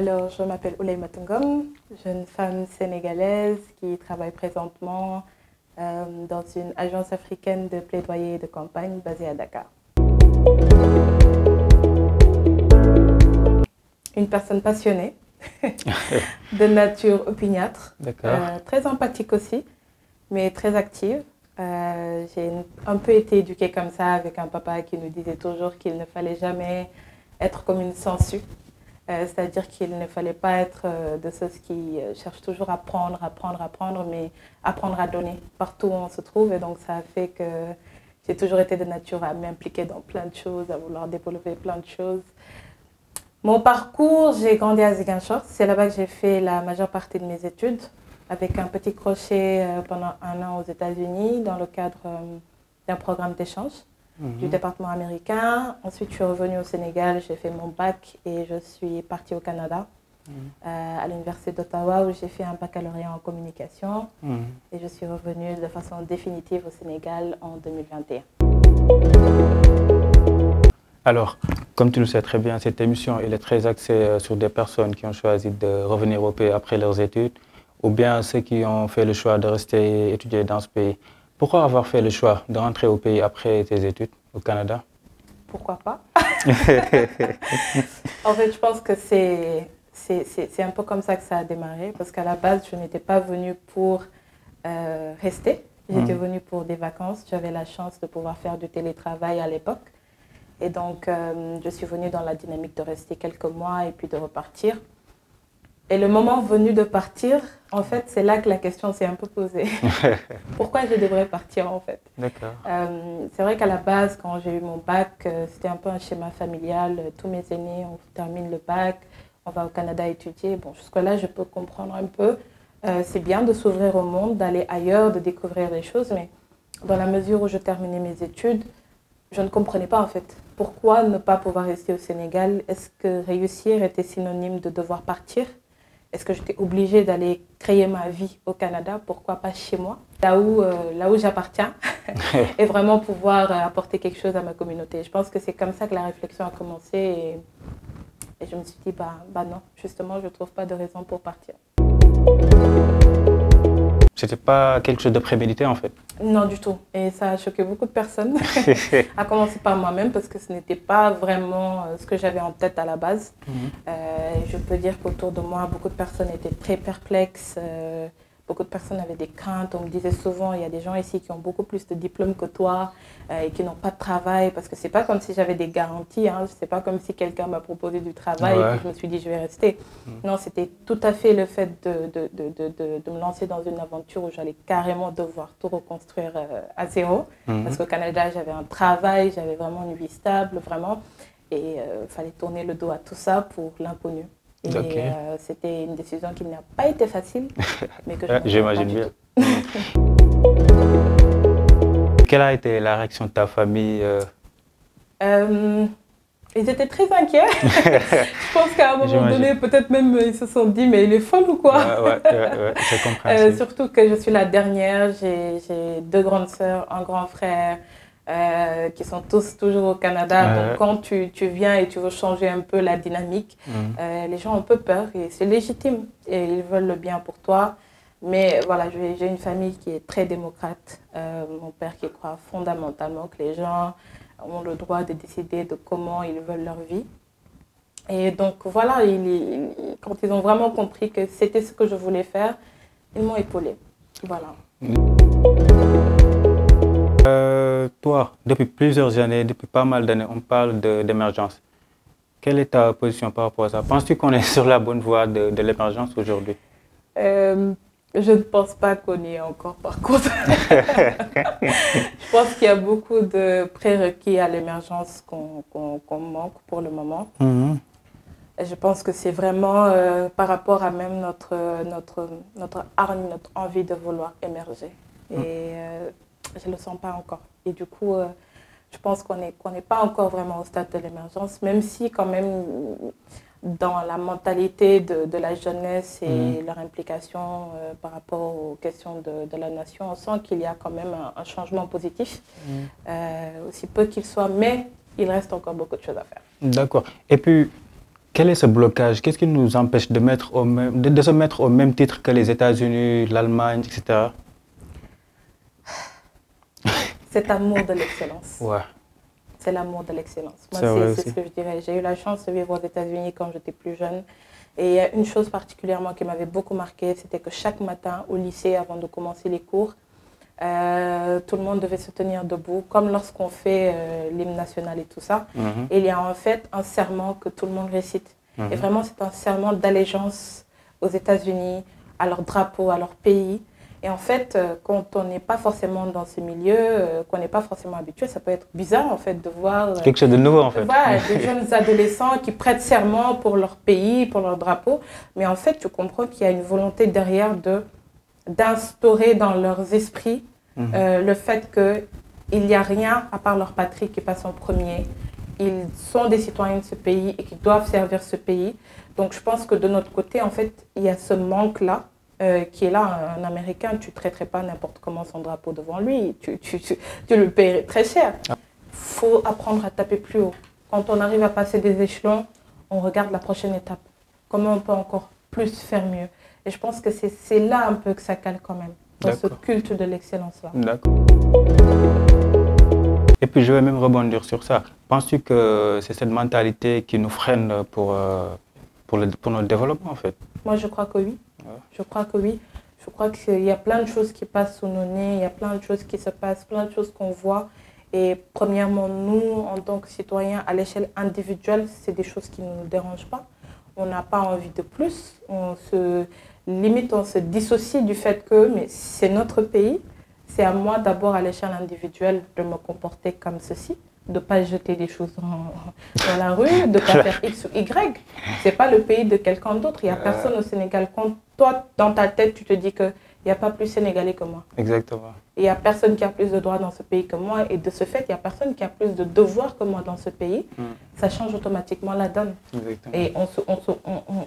Alors, je m'appelle Ouleyma Tungom, jeune femme sénégalaise qui travaille présentement dans une agence africaine de plaidoyer et de campagne basée à Dakar. Une personne passionnée, de nature opiniâtre, très empathique aussi, mais très active. J'ai un peu été éduquée comme ça avec un papa qui nous disait toujours qu'il ne fallait jamais être comme une sangsue. C'est-à-dire qu'il ne fallait pas être de ceux qui cherchent toujours à apprendre, mais apprendre à donner partout où on se trouve. Et donc ça a fait que j'ai toujours été de nature à m'impliquer dans plein de choses, à vouloir développer plein de choses. Mon parcours, j'ai grandi à Ziguinchor. C'est là-bas que j'ai fait la majeure partie de mes études, avec un petit crochet pendant 1 an aux États-Unis dans le cadre d'un programme d'échange du département américain. Ensuite, je suis revenue au Sénégal, j'ai fait mon bac et je suis partie au Canada, à l'Université d'Ottawa, où j'ai fait un baccalauréat en communication. Et je suis revenue de façon définitive au Sénégal en 2021. Alors, comme tu le sais très bien, cette émission elle est très axée sur des personnes qui ont choisi de revenir au pays après leurs études, ou bien ceux qui ont fait le choix de rester étudier dans ce pays. Pourquoi avoir fait le choix de rentrer au pays après tes études au Canada? Pourquoi pas? En fait, je pense que c'est un peu comme ça que ça a démarré, parce qu'à la base, je n'étais pas venue pour rester. J'étais venue pour des vacances. J'avais la chance de pouvoir faire du télétravail à l'époque. Et donc, je suis venue dans la dynamique de rester quelques mois et puis de repartir. Et le moment venu de partir, en fait, c'est là que la question s'est un peu posée. Pourquoi je devrais partir, en fait? D'accord. C'est vrai qu'à la base, quand j'ai eu mon bac, c'était un peu un schéma familial. Tous mes aînés, on termine le bac, on va au Canada étudier. Bon, jusque-là, je peux comprendre un peu. C'est bien de s'ouvrir au monde, d'aller ailleurs, de découvrir des choses. Mais dans la mesure où je terminais mes études, je ne comprenais pas, en fait. Pourquoi ne pas pouvoir rester au Sénégal? Est-ce que réussir était synonyme de devoir partir? Est-ce que j'étais obligée d'aller créer ma vie au Canada? Pourquoi pas chez moi? Là où j'appartiens et vraiment pouvoir apporter quelque chose à ma communauté. Je pense que c'est comme ça que la réflexion a commencé et je me suis dit, bah non, justement, je ne trouve pas de raison pour partir. C'était pas quelque chose de prémédité en fait? Non, du tout. Et ça a choqué beaucoup de personnes, à commencer par moi-même, parce que ce n'était pas vraiment ce que j'avais en tête à la base. Je peux dire qu'autour de moi, beaucoup de personnes étaient très perplexes. Beaucoup de personnes avaient des craintes. On me disait souvent, il y a des gens ici qui ont beaucoup plus de diplômes que toi et qui n'ont pas de travail, parce que c'est pas comme si j'avais des garanties. Hein. C'est pas comme si quelqu'un m'a proposé du travail et puis je me suis dit je vais rester. Non, c'était tout à fait le fait de me lancer dans une aventure où j'allais carrément devoir tout reconstruire à zéro. Parce qu'au Canada, j'avais un travail, j'avais vraiment une vie stable, vraiment. Et il fallait tourner le dos à tout ça pour l'inconnu. Et c'était une décision qui n'a pas été facile, mais que j'imagine bien. Quelle a été la réaction de ta famille? Ils étaient très inquiets. Je pense qu'à un moment donné, peut-être même ils se sont dit, mais il est folle ou quoi? C'est compréhensible. Surtout que je suis la dernière, j'ai 2 grandes sœurs, un grand frère. Qui sont tous toujours au Canada. Donc quand tu viens et tu veux changer un peu la dynamique, les gens ont un peu peur et c'est légitime et ils veulent le bien pour toi. Mais voilà, j'ai une famille qui est très démocrate. Mon père qui croit fondamentalement que les gens ont le droit de décider de comment ils veulent leur vie. Et donc voilà, quand ils ont vraiment compris que c'était ce que je voulais faire, ils m'ont épaulée. Voilà. Toi, depuis plusieurs années, depuis pas mal d'années, on parle d'émergence. Quelle est ta position par rapport à ça? Penses-tu qu'on est sur la bonne voie de l'émergence aujourd'hui? Je ne pense pas qu'on y est encore, par contre. Je pense qu'il y a beaucoup de prérequis à l'émergence qu'on manque pour le moment. Et je pense que c'est vraiment par rapport à même notre hargne, notre envie de vouloir émerger. Et je ne le sens pas encore. Et du coup, je pense qu'on n'est pas encore vraiment au stade de l'émergence, même si quand même dans la mentalité de la jeunesse et leur implication par rapport aux questions de la nation, on sent qu'il y a quand même un changement positif, aussi peu qu'il soit, mais il reste encore beaucoup de choses à faire. D'accord. Et puis, Quel est ce blocage? Qu'est-ce qui nous empêche de, de se mettre au même titre que les États-Unis, l'Allemagne, etc.? Cet amour de l'excellence. Ouais. C'est l'amour de l'excellence. Moi, c'est ce que je dirais. J'ai eu la chance de vivre aux États-Unis quand j'étais plus jeune. Et il y a une chose particulièrement qui m'avait beaucoup marquée, c'était que chaque matin au lycée, avant de commencer les cours, tout le monde devait se tenir debout, comme lorsqu'on fait l'hymne national et tout ça. Et il y a en fait un serment que tout le monde récite. Et vraiment, c'est un serment d'allégeance aux États-Unis, à leur drapeau, à leur pays. Et en fait, quand on n'est pas forcément dans ce milieu, qu'on n'est pas forcément habitué, ça peut être bizarre en fait de voir quelque chose de nouveau en fait. Des jeunes adolescents qui prêtent serment pour leur pays, pour leur drapeau. Mais en fait, tu comprends qu'il y a une volonté derrière d'instaurer dans leurs esprits le fait qu'il n'y a rien à part leur patrie qui passe en premier. Ils sont des citoyens de ce pays et qu'ils doivent servir ce pays. Donc je pense que de notre côté, en fait, il y a ce manque-là. Qui est là, un Américain, tu ne traiterais pas n'importe comment son drapeau devant lui, tu le paierais très cher. Il faut apprendre à taper plus haut. Quand on arrive à passer des échelons, on regarde la prochaine étape. Comment on peut encore plus faire mieux. Et je pense que c'est là un peu que ça cale quand même, dans ce culte de l'excellence-là. D'accord. Et puis je vais même rebondir sur ça. Penses-tu que c'est cette mentalité qui nous freine pour notre développement en fait? Moi je crois que oui. Je crois que oui. Je crois qu'il y a plein de choses qui passent sous nos nez, il y a plein de choses qui se passent, plein de choses qu'on voit. Et premièrement, nous, en tant que citoyens, à l'échelle individuelle, c'est des choses qui ne nous dérangent pas. On n'a pas envie de plus. On se dissocie du fait que mais c'est notre pays. C'est à moi d'abord, à l'échelle individuelle, de me comporter comme ceci, de ne pas jeter des choses dans la rue, de ne pas faire X ou Y. Ce n'est pas le pays de quelqu'un d'autre. Il n'y a personne au Sénégal. Quand toi, dans ta tête, tu te dis qu'il n'y a pas plus Sénégalais que moi. Exactement. Il n'y a personne qui a plus de droits dans ce pays que moi. Et de ce fait, il n'y a personne qui a plus de devoirs que moi dans ce pays. Ça change automatiquement la donne. Exactement. Et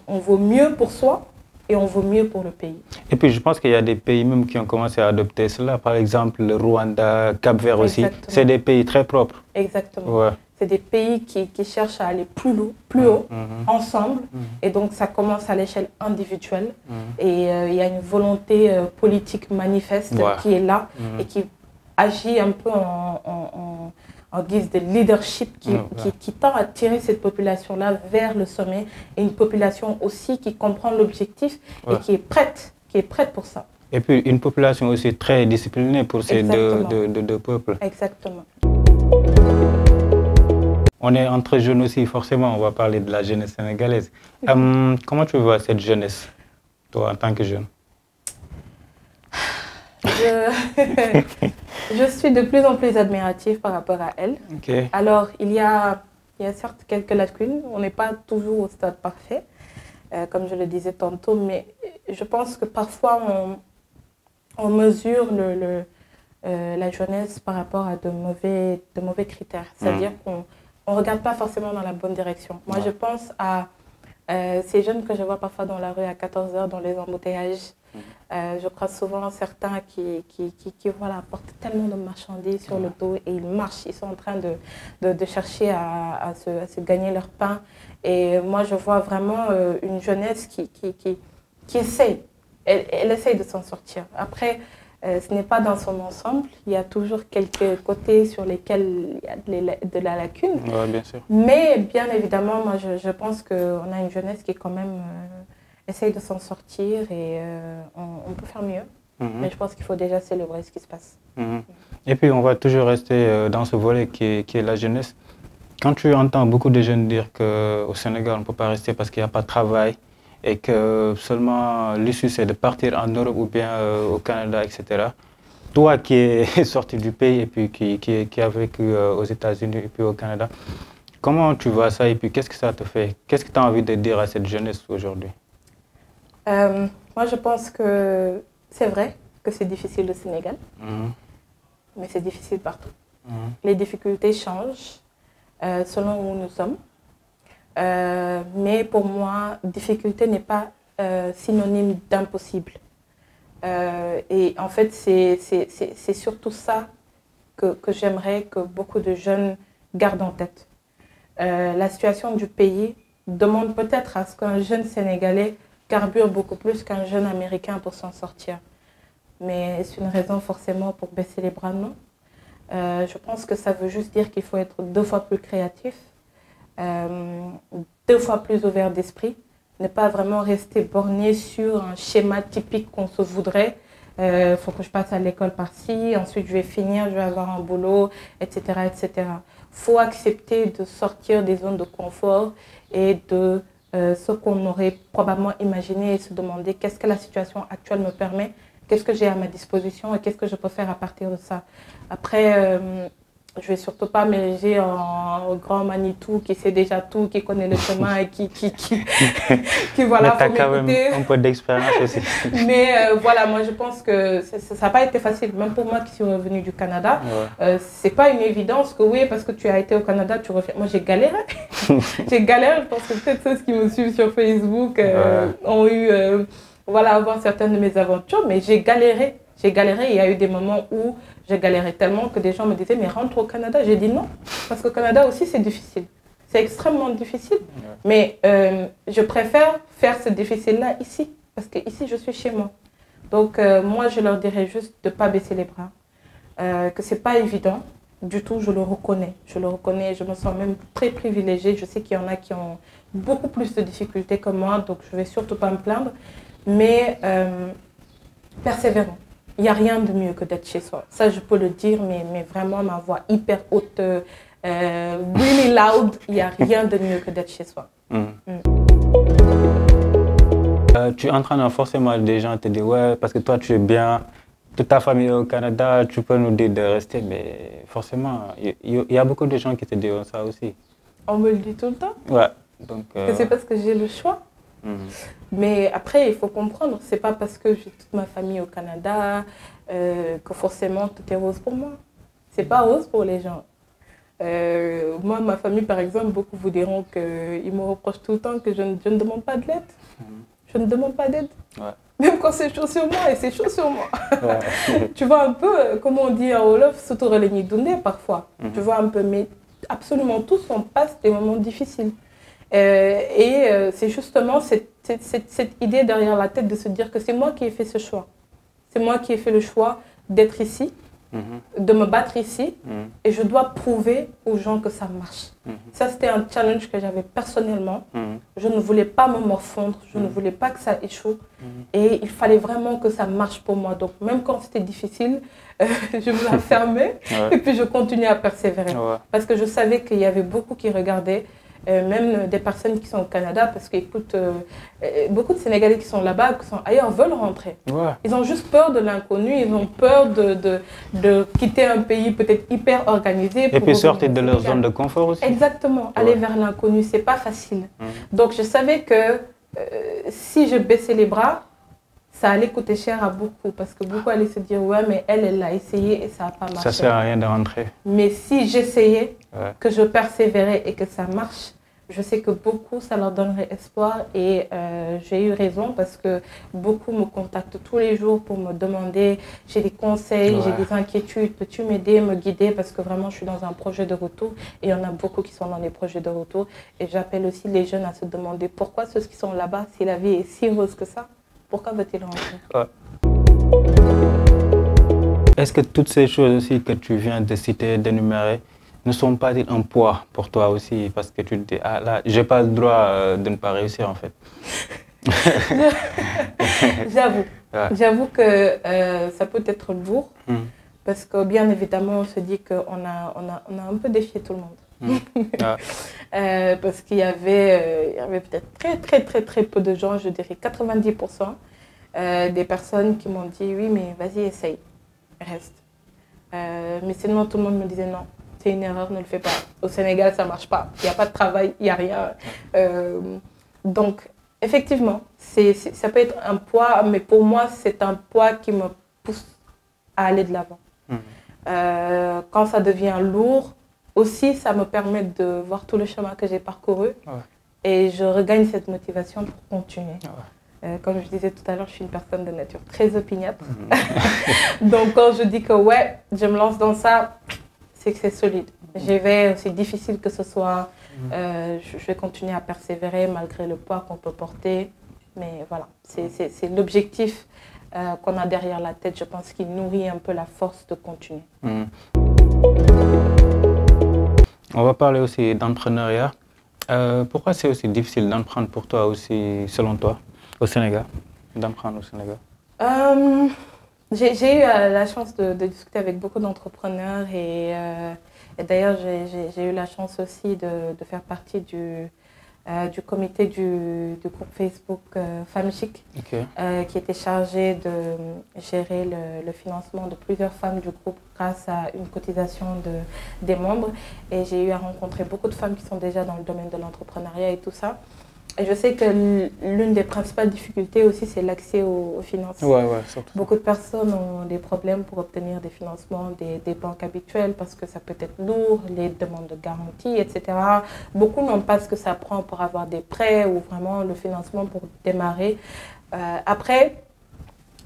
on vaut mieux pour soi et on vaut mieux pour le pays. Et puis je pense qu'il y a des pays même qui ont commencé à adopter cela. Par exemple, le Rwanda, Cap-Vert aussi. C'est des pays très propres. Exactement. Ouais. C'est des pays qui cherchent à aller plus haut, ensemble. Et donc, ça commence à l'échelle individuelle. Et il y a une volonté politique manifeste qui est là et qui agit un peu en guise de leadership qui tend à tirer cette population-là vers le sommet. Et une population aussi qui comprend l'objectif et qui est prête pour ça. Et puis, une population aussi très disciplinée pour ces deux peuples. Exactement. On est entre jeunes aussi, forcément, on va parler de la jeunesse sénégalaise. Comment tu vois cette jeunesse, toi, en tant que jeune? Je suis de plus en plus admirative par rapport à elle. Okay. Alors, il y a certes quelques lacunes, on n'est pas toujours au stade parfait, comme je le disais tantôt, mais je pense que parfois on mesure la jeunesse par rapport à de mauvais critères. C'est-à-dire qu'on ne regarde pas forcément dans la bonne direction. Moi, je pense à ces jeunes que je vois parfois dans la rue à 14 h dans les embouteillages. Je crois souvent certains qui voilà, portent tellement de marchandises sur le dos et ils marchent, ils sont en train de chercher à se gagner leur pain. Et moi, je vois vraiment une jeunesse qui essaye. Elle essaye de s'en sortir. Après, ce n'est pas dans son ensemble. Il y a toujours quelques côtés sur lesquels il y a de la lacune. Ouais, bien sûr. Mais bien évidemment, moi, je pense qu'on a une jeunesse qui quand même essaye de s'en sortir et on peut faire mieux. Mais je pense qu'il faut déjà célébrer ce qui se passe. Et puis, on va toujours rester dans ce volet qui est la jeunesse. Quand tu entends beaucoup de jeunes dire qu'au Sénégal, on ne peut pas rester parce qu'il n'y a pas de travail, et que seulement l'issue c'est de partir en Europe ou bien au Canada, etc. Toi qui es sorti du pays et puis qui a vécu aux États-Unis et puis au Canada, comment tu vois ça et puis qu'est-ce que ça te fait? Qu'est-ce que tu as envie de dire à cette jeunesse aujourd'hui? Moi je pense que c'est vrai que c'est difficile au Sénégal, mais c'est difficile partout. Les difficultés changent selon où nous sommes. Mais pour moi, difficulté n'est pas synonyme d'impossible. Et en fait, c'est surtout ça que j'aimerais que beaucoup de jeunes gardent en tête. La situation du pays demande peut-être à ce qu'un jeune Sénégalais carbure beaucoup plus qu'un jeune Américain pour s'en sortir. Mais est-ce une raison forcément pour baisser les bras? Non. Je pense que ça veut juste dire qu'il faut être 2 fois plus créatif, 2 fois plus ouvert d'esprit, ne pas vraiment rester borné sur un schéma typique qu'on se voudrait. Faut que je passe à l'école par-ci, ensuite je vais finir, je vais avoir un boulot, etc. etc. Faut accepter de sortir des zones de confort et de ce qu'on aurait probablement imaginé et se demander qu'est-ce que la situation actuelle me permet, qu'est-ce que j'ai à ma disposition et qu'est-ce que je peux faire à partir de ça. Après, je ne vais surtout pas m'ériger en grand Manitou qui sait déjà tout, qui connaît le chemin et qui voilà, faut m'écouter. Quand même un peu d'expérience aussi. Mais voilà, moi je pense que ça n'a pas été facile, même pour moi qui suis revenue du Canada. Ouais. C'est pas une évidence que oui, parce que tu as été au Canada, tu reviens. Moi j'ai galéré. J'ai galéré, je pense que peut-être ceux qui me suivent sur Facebook ont eu voilà, à voir certaines de mes aventures, mais j'ai galéré. J'ai galéré, il y a eu des moments où j'ai galéré tellement que des gens me disaient « mais rentre au Canada ». J'ai dit non, parce qu'au Canada aussi c'est difficile. C'est extrêmement difficile, mais je préfère faire ce difficile-là ici, parce qu'ici je suis chez moi. Donc moi je leur dirais juste de ne pas baisser les bras, que ce n'est pas évident du tout, je le reconnais, je me sens même très privilégiée. Je sais qu'il y en a qui ont beaucoup plus de difficultés que moi, donc je ne vais surtout pas me plaindre, mais persévérons. Il n'y a rien de mieux que d'être chez soi. Ça, je peux le dire, mais vraiment, ma voix hyper haute, really loud, il n'y a rien de mieux que d'être chez soi. Tu entraînes forcément des gens te dire, ouais, parce que toi, tu es bien, toute ta famille est au Canada, tu peux nous dire de rester, mais forcément, il y a beaucoup de gens qui te disent ça aussi. On me le dit tout le temps. Ouais. Donc, c'est parce que j'ai le choix. Mais après, il faut comprendre, c'est pas parce que j'ai toute ma famille au Canada que forcément tout est rose pour moi. C'est pas rose pour les gens. Moi, ma famille, par exemple, beaucoup vous diront qu'ils me reprochent tout le temps que je ne demande pas de l'aide. Je ne demande pas d'aide. Ouais. Même quand c'est chaud sur moi, et c'est chaud sur moi. Ouais. Tu vois un peu, comme on dit en Wolof, Sotoreleni Dundé parfois. Tu vois un peu, mais absolument tous, on passe des moments difficiles. C'est justement cette idée derrière la tête de se dire que c'est moi qui ai fait ce choix. C'est moi qui ai fait le choix d'être ici, de me battre ici, et je dois prouver aux gens que ça marche. Ça, c'était un challenge que j'avais personnellement. Je ne voulais pas me morfondre, je ne voulais pas que ça échoue, et il fallait vraiment que ça marche pour moi. Donc même quand c'était difficile, je me la fermais, et puis je continuais à persévérer. Parce que je savais qu'il y avait beaucoup qui regardaient, même des personnes qui sont au Canada, parce qu'écoute, beaucoup de Sénégalais qui sont là-bas, qui sont ailleurs, veulent rentrer. Ouais. Ils ont juste peur de l'inconnu, ils ont peur de quitter un pays peut-être hyper organisé. Et puis sortir de leur zone de confort aussi. Exactement, aller vers l'inconnu, c'est pas facile. Donc je savais que si je baissais les bras, ça allait coûter cher à beaucoup, parce que beaucoup allaient se dire « ouais, mais elle l'a essayé et ça n'a pas marché ». Ça ne sert à rien de rentrer. Mais si j'essayais, que je persévérais et que ça marche, je sais que beaucoup, ça leur donnerait espoir. Et j'ai eu raison, parce que beaucoup me contactent tous les jours pour me demander, j'ai des conseils, j'ai des inquiétudes, peux-tu m'aider, me guider, parce que vraiment je suis dans un projet de retour et il y en a beaucoup qui sont dans des projets de retour. Et j'appelle aussi les jeunes à se demander pourquoi ceux qui sont là-bas, si la vie est si rose que ça, pourquoi veut-il rentrer? Est-ce que toutes ces choses aussi que tu viens de citer, d'énumérer, ne sont pas un poids pour toi aussi? Parce que tu te dis, ah là, j'ai pas le droit de ne pas réussir en fait. J'avoue. J'avoue que ça peut être lourd, parce que bien évidemment, on se dit qu'on a un peu défié tout le monde. Parce qu'il y avait peut-être très peu de gens, je dirais 90%, des personnes qui m'ont dit oui, mais vas-y, essaye, reste. Mais sinon, tout le monde me disait non, c'est une erreur, ne le fais pas. Au Sénégal, ça ne marche pas, il n'y a pas de travail, il n'y a rien. Donc, effectivement, ça peut être un poids, mais pour moi, c'est un poids qui me pousse à aller de l'avant. Quand ça devient lourd, aussi, ça me permet de voir tout le chemin que j'ai parcouru et je regagne cette motivation pour continuer. Comme je disais tout à l'heure, je suis une personne de nature très opiniâtre. Donc, quand je dis que ouais, je me lance dans ça, c'est que c'est solide. C'est difficile que ce soit Je vais continuer à persévérer malgré le poids qu'on peut porter. Mais voilà, c'est l'objectif qu'on a derrière la tête, je pense, qui nourrit un peu la force de continuer. On va parler aussi d'entrepreneuriat. Pourquoi c'est aussi difficile d'emprunter pour toi aussi, selon toi, au Sénégal, d'emprunter au Sénégal? J'ai eu la chance de discuter avec beaucoup d'entrepreneurs et d'ailleurs j'ai eu la chance aussi de faire partie du comité du groupe Facebook Femmes Chic, qui était chargé de gérer le financement de plusieurs femmes du groupe grâce à une cotisation des membres. Et j'ai eu à rencontrer beaucoup de femmes qui sont déjà dans le domaine de l'entrepreneuriat et tout ça. Et je sais que l'une des principales difficultés aussi, c'est l'accès aux finances. Beaucoup de personnes ont des problèmes pour obtenir des financements des banques habituelles parce que ça peut être lourd, les demandes de garantie, etc. Beaucoup n'ont pas ce que ça prend pour avoir des prêts ou vraiment le financement pour démarrer. Après,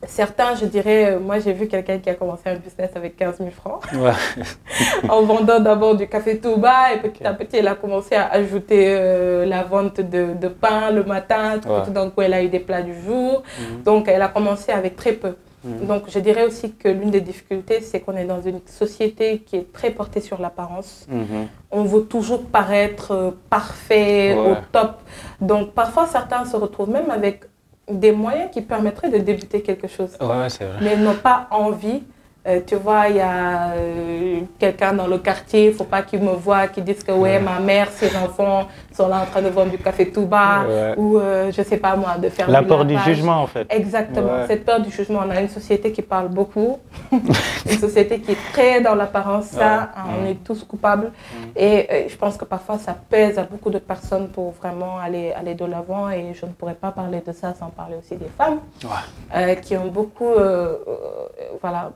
certains, je dirais, moi j'ai vu quelqu'un qui a commencé un business avec 15 000 francs en vendant d'abord du café tout bas et petit à petit elle a commencé à ajouter la vente de pain le matin, tout d'un coup elle a eu des plats du jour, donc elle a commencé avec très peu. Donc je dirais aussi que l'une des difficultés c'est qu'on est dans une société qui est très portée sur l'apparence. On veut toujours paraître parfait, au top, donc parfois certains se retrouvent même avec des moyens qui permettraient de débuter quelque chose. C'est vrai. Mais ils n'ont pas envie. Tu vois, il y a quelqu'un dans le quartier, il ne faut pas qu'il me voie, qu'il dise que ouais, ma mère, ses enfants sont là en train de vendre du café tout bas, ou je ne sais pas moi, de faire la peur du jugement en fait. Exactement, cette peur du jugement. On a une société qui parle beaucoup, une société qui est très dans l'apparence, ça, on est tous coupables. Et je pense que parfois ça pèse à beaucoup de personnes pour vraiment aller de l'avant. Et je ne pourrais pas parler de ça sans parler aussi des femmes qui ont beaucoup, voilà.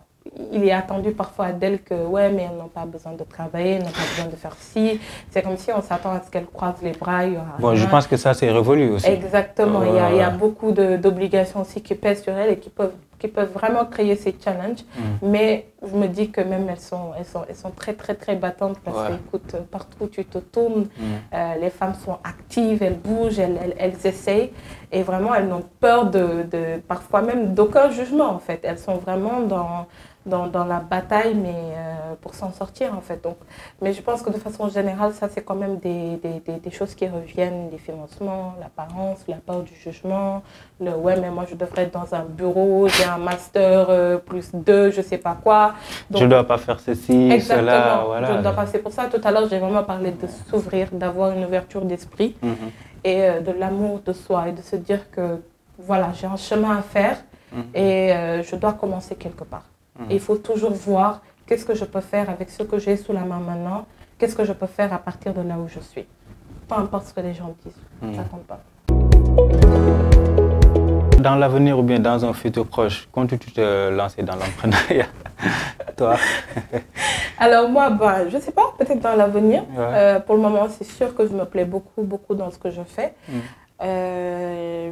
Il est attendu parfois d'elles que, ouais, mais elles n'ont pas besoin de travailler, elles n'ont pas besoin de faire ci. C'est comme si on s'attend à ce qu'elles croisent les bras. Bon, je pense que ça, c'est révolu aussi. Exactement. Il y a beaucoup d'obligations aussi qui pèsent sur elles et qui peuvent vraiment créer ces challenges. Mais je me dis que même elles sont très, très, très battantes parce que, écoute, partout où tu te tournes, les femmes sont actives, elles bougent, elles essayent. Et vraiment, elles n'ont peur parfois même d'aucun jugement, en fait. Elles sont vraiment dans la bataille, mais pour s'en sortir, en fait. Donc, mais je pense que de façon générale, ça, c'est quand même des choses qui reviennent, les financements, l'apparence, la peur du jugement, ouais, mais moi, je devrais être dans un bureau, j'ai un master +2, je sais pas quoi. Donc, je ne dois pas faire ceci, cela, voilà. Je ne dois pas. C'est pour ça, tout à l'heure, j'ai vraiment parlé de s'ouvrir, d'avoir une ouverture d'esprit et de l'amour de soi et de se dire que, voilà, j'ai un chemin à faire et je dois commencer quelque part. Et il faut toujours voir qu'est-ce que je peux faire avec ce que j'ai sous la main maintenant, qu'est-ce que je peux faire à partir de là où je suis. Peu importe ce que les gens disent, ça compte pas. Dans l'avenir ou bien dans un futur proche, comptes-tu te lancer dans l'entrepreneuriat? Toi? Alors moi, je ne sais pas, peut-être dans l'avenir. Pour le moment, c'est sûr que je me plais beaucoup, beaucoup dans ce que je fais.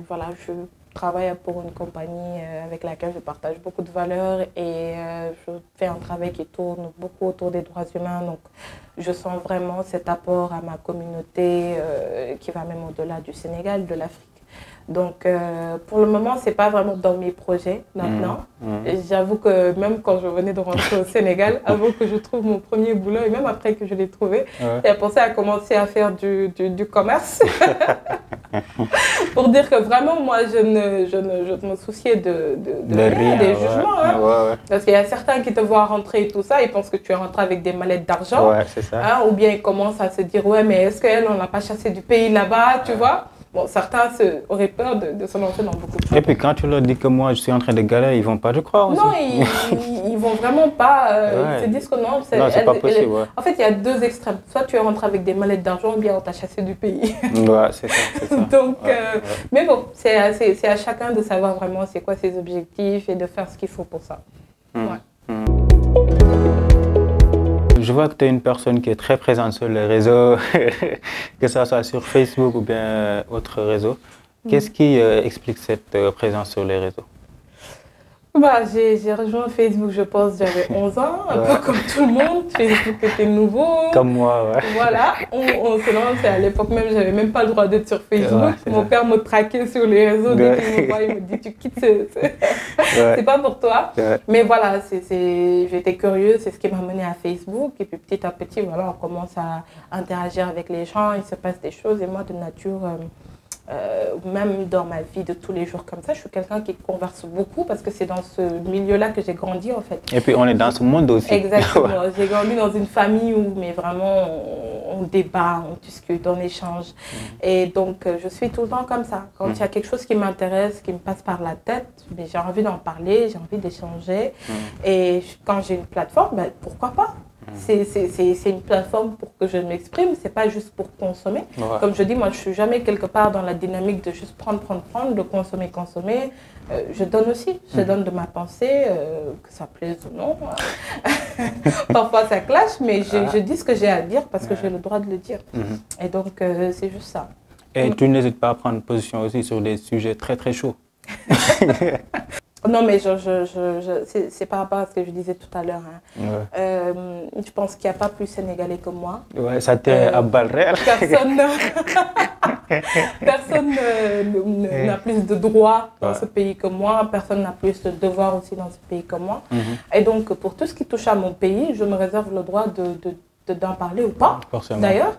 Voilà, je travaille pour une compagnie avec laquelle je partage beaucoup de valeurs et je fais un travail qui tourne beaucoup autour des droits humains. Donc, je sens vraiment cet apport à ma communauté qui va même au-delà du Sénégal, de l'Afrique. Donc, pour le moment, ce n'est pas vraiment dans mes projets maintenant. J'avoue que même quand je venais de rentrer au Sénégal, avant que je trouve mon premier boulot et même après que je l'ai trouvé, j'ai pensé à commencer à faire du commerce. Pour dire que vraiment, moi, je ne me souciais de rien, des jugements. Parce qu'il y a certains qui te voient rentrer et tout ça, ils pensent que tu es rentré avec des mallettes d'argent. Ou bien ils commencent à se dire, ouais, mais est-ce qu'elle, on l'a pas chassé du pays là-bas, tu vois? Bon, certains auraient peur de se lancer dans beaucoup de choses. Et puis quand tu leur dis que moi je suis en train de galérer, ils ne vont pas te croire aussi. Non, ils ne vont vraiment pas. Ils se disent que non. C'est pas possible. En fait, il y a deux extrêmes. Soit tu rentres avec des mallettes d'argent, ou bien on t'a chassé du pays. C'est ça. Donc, mais bon, c'est à chacun de savoir vraiment c'est quoi ses objectifs et de faire ce qu'il faut pour ça. Je vois que tu es une personne qui est très présente sur les réseaux, que ce soit sur Facebook ou bien autres réseaux. Qu'est-ce qui explique cette présence sur les réseaux? Bah, j'ai rejoint Facebook, je pense, j'avais 11 ans, un peu comme tout le monde. Facebook était nouveau. Comme moi, ouais. Voilà, on se lance. À l'époque même, j'avais même pas le droit d'être sur Facebook. Mon père me traquait sur les réseaux. Dès qu'il me voit, il me dit, tu quittes c'est pas pour toi. Mais voilà, j'étais curieuse, c'est ce qui m'a menée à Facebook. Et puis petit à petit, voilà, on commence à interagir avec les gens, il se passe des choses. Et moi, de nature... même dans ma vie de tous les jours comme ça, je suis quelqu'un qui converse beaucoup parce que c'est dans ce milieu-là que j'ai grandi en fait. Et puis on est dans ce monde aussi. Exactement. J'ai grandi dans une famille où mais vraiment on débat, on discute, on échange. Et donc je suis tout le temps comme ça. Quand il y a quelque chose qui m'intéresse, qui me passe par la tête, mais j'ai envie d'en parler, j'ai envie d'échanger. Et quand j'ai une plateforme, ben, pourquoi pas? C'est une plateforme pour que je m'exprime, c'est pas juste pour consommer. Comme je dis, moi je suis jamais quelque part dans la dynamique de juste prendre, de consommer. Je donne aussi, je donne de ma pensée, que ça plaise ou non. Parfois ça clash, mais je dis ce que j'ai à dire parce que j'ai le droit de le dire. Et donc c'est juste ça. Et tu n'hésites pas à prendre position aussi sur des sujets très très chauds. Non, mais c'est par rapport à ce que je disais tout à l'heure. Hein. Je pense qu'il n'y a pas plus sénégalais que moi. Ouais, ça t'est à balles réelles. Personne n'a plus de droits dans ce pays que moi. Personne n'a plus de devoirs aussi dans ce pays que moi. Et donc, pour tout ce qui touche à mon pays, je me réserve le droit d'en parler ou pas, d'ailleurs.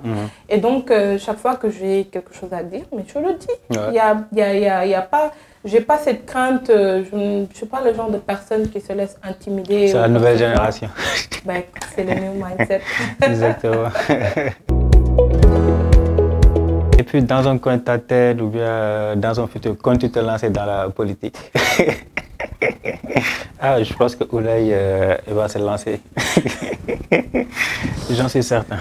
Et donc, chaque fois que j'ai quelque chose à dire, mais je le dis. Il y a pas... J'ai pas cette crainte, je ne suis pas le genre de personne qui se laisse intimider. C'est la nouvelle génération. Ben, c'est le new mindset. Exactement. Et puis dans un coin de ta tête ou bien dans un futur, quand tu te lances dans la politique, je pense que Oulaye va se lancer. J'en suis certain.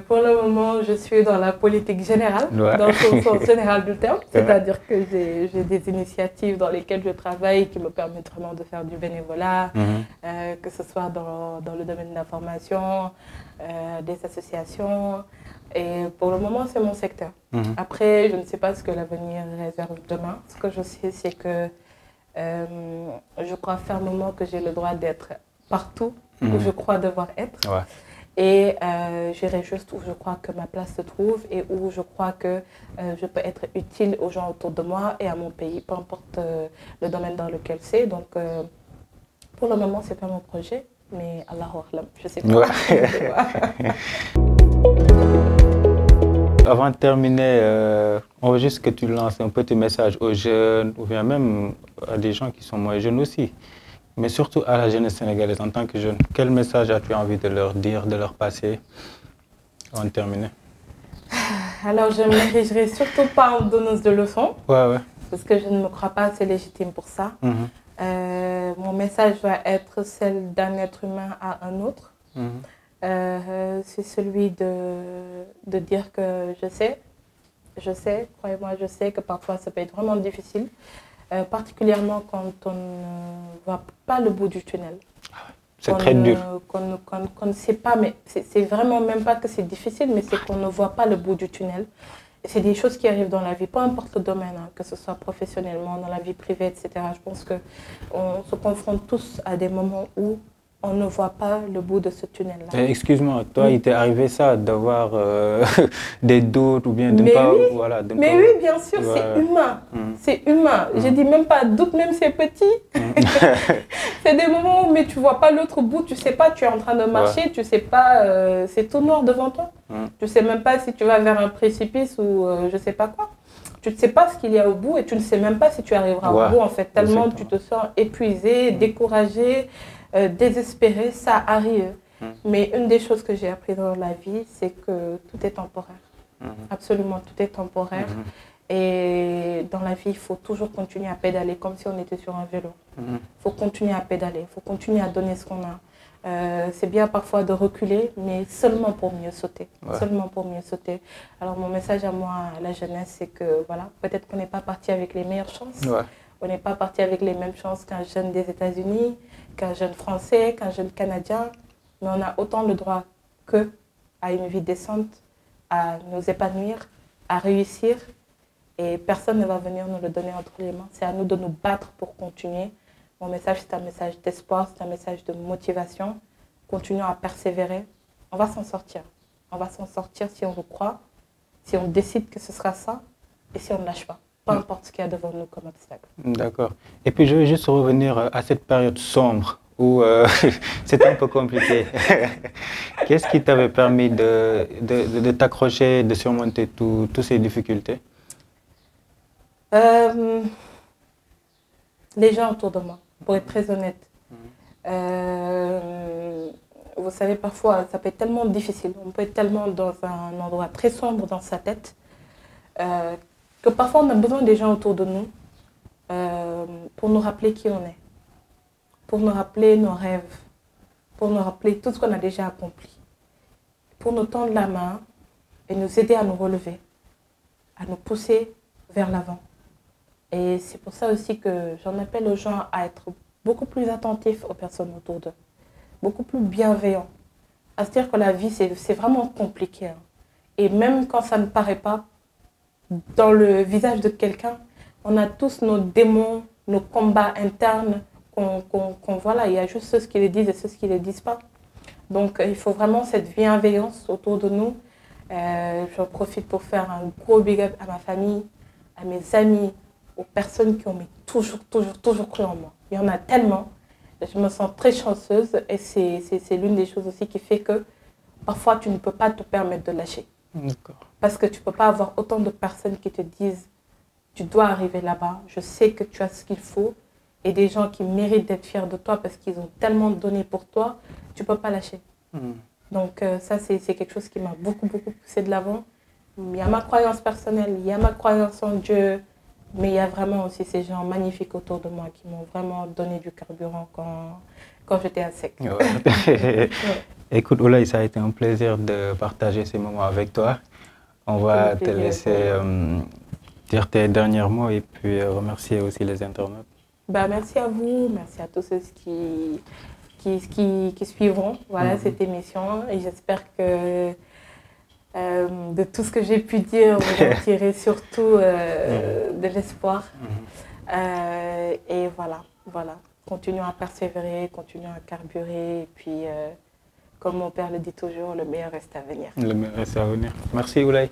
Pour le moment, je suis dans la politique générale, dans le sens général du terme. C'est-à-dire que j'ai des initiatives dans lesquelles je travaille qui me permettent vraiment de faire du bénévolat, que ce soit dans le domaine de la formation, des associations. Et pour le moment, c'est mon secteur. Après, je ne sais pas ce que l'avenir réserve demain. Ce que je sais, c'est que je crois fermement que j'ai le droit d'être partout où je crois devoir être. Et j'irai juste où je crois que ma place se trouve et où je crois que je peux être utile aux gens autour de moi et à mon pays, peu importe le domaine dans lequel c'est. Donc, pour le moment, ce n'est pas mon projet, mais Allahu A'lam, je ne sais pas. Avant de terminer, on veut juste que tu lances un petit message aux jeunes ou bien même à des gens qui sont moins jeunes aussi. Mais surtout à la jeunesse sénégalaise en tant que jeune. Quel message as-tu envie de leur dire, de leur passer avant de terminer? Alors, je ne m'érigerai surtout pas en donneuse de leçons. Parce que je ne me crois pas assez légitime pour ça. Mon message va être celle d'un être humain à un autre. C'est celui de dire que je sais, croyez-moi, je sais que parfois ça peut être vraiment difficile. Particulièrement quand on ne voit pas le bout du tunnel. C'est très dur. Qu'on ne sait pas, mais c'est vraiment même pas que c'est difficile, mais c'est qu'on ne voit pas le bout du tunnel. C'est des choses qui arrivent dans la vie, peu importe le domaine, hein, que ce soit professionnellement, dans la vie privée, etc. Je pense qu'on se confronte tous à des moments où on ne voit pas le bout de ce tunnel-là. Excuse-moi, toi, il t'est arrivé ça, d'avoir des doutes ou bien de ne pas... Oui. Voilà, mais oui, bien sûr, c'est humain. C'est humain. Je dis même pas doute, même c'est petit. C'est des moments où mais tu ne vois pas l'autre bout, tu ne sais pas, tu es en train de marcher, tu ne sais pas, c'est tout noir devant toi. Tu ne sais même pas si tu vas vers un précipice ou je ne sais pas quoi. Tu ne sais pas ce qu'il y a au bout et tu ne sais même pas si tu arriveras au bout, en fait. Tellement tu te sens épuisé, découragé, désespéré, ça arrive. Mais une des choses que j'ai appris dans la vie, c'est que tout est temporaire. Absolument, tout est temporaire. Et dans la vie, il faut toujours continuer à pédaler comme si on était sur un vélo. Il faut continuer à pédaler, il faut continuer à donner ce qu'on a. C'est bien parfois de reculer, mais seulement pour mieux sauter. Seulement pour mieux sauter. Alors mon message à moi, à la jeunesse, c'est que voilà, peut-être qu'on n'est pas parti avec les meilleures chances. On n'est pas parti avec les mêmes chances qu'un jeune des États-Unis, qu'un jeune Français, qu'un jeune Canadien. Mais on a autant le droit qu'eux à une vie décente, à nous épanouir, à réussir. Et personne ne va venir nous le donner entre les mains. C'est à nous de nous battre pour continuer. Mon message, c'est un message d'espoir, c'est un message de motivation. Continuons à persévérer. On va s'en sortir. On va s'en sortir si on le croit, si on décide que ce sera ça et si on ne lâche pas. Peu importe ce qu'il y a devant nous comme obstacle. D'accord. Et puis, je vais juste revenir à cette période sombre où c'était un peu compliqué. Qu'est-ce qui t'avait permis de t'accrocher, de surmonter toutes ces difficultés? Les gens autour de moi, pour être très honnête. Vous savez, parfois, ça peut être tellement difficile. On peut être tellement dans un endroit très sombre dans sa tête que parfois on a besoin des gens autour de nous pour nous rappeler qui on est, pour nous rappeler nos rêves, pour nous rappeler tout ce qu'on a déjà accompli, pour nous tendre la main et nous aider à nous relever, à nous pousser vers l'avant. Et c'est pour ça aussi que j'en appelle aux gens à être beaucoup plus attentifs aux personnes autour d'eux, beaucoup plus bienveillants. À se dire que la vie, c'est vraiment compliqué. Hein. Et même quand ça ne paraît pas, dans le visage de quelqu'un, on a tous nos démons, nos combats internes, voilà, il y a juste ceux qui les disent et ceux qui ne les disent pas. Donc il faut vraiment cette bienveillance autour de nous. J'en profite pour faire un gros big up à ma famille, à mes amis, aux personnes qui ont toujours cru en moi. Il y en a tellement. Je me sens très chanceuse et c'est l'une des choses aussi qui fait que parfois tu ne peux pas te permettre de lâcher. Parce que tu ne peux pas avoir autant de personnes qui te disent tu dois arriver là-bas, je sais que tu as ce qu'il faut, et des gens qui méritent d'être fiers de toi parce qu'ils ont tellement donné pour toi, tu ne peux pas lâcher. Donc ça, c'est quelque chose qui m'a beaucoup poussé de l'avant. Il y a ma croyance personnelle, il y a ma croyance en Dieu, mais il y a vraiment aussi ces gens magnifiques autour de moi qui m'ont vraiment donné du carburant quand j'étais à sec. Ouais. Ouais. Écoute, Oulaye, ça a été un plaisir de partager ces moments avec toi. On va te laisser dire tes derniers mots et puis remercier aussi les internautes. Bah, merci à vous, merci à tous ceux qui suivront cette émission. Et j'espère que de tout ce que j'ai pu dire, vous en tirez surtout de l'espoir. Et voilà. Continuons à persévérer, continuons à carburer. Et puis, comme mon père le dit toujours, le meilleur reste à venir. Le meilleur reste à venir. Merci, Oulaye.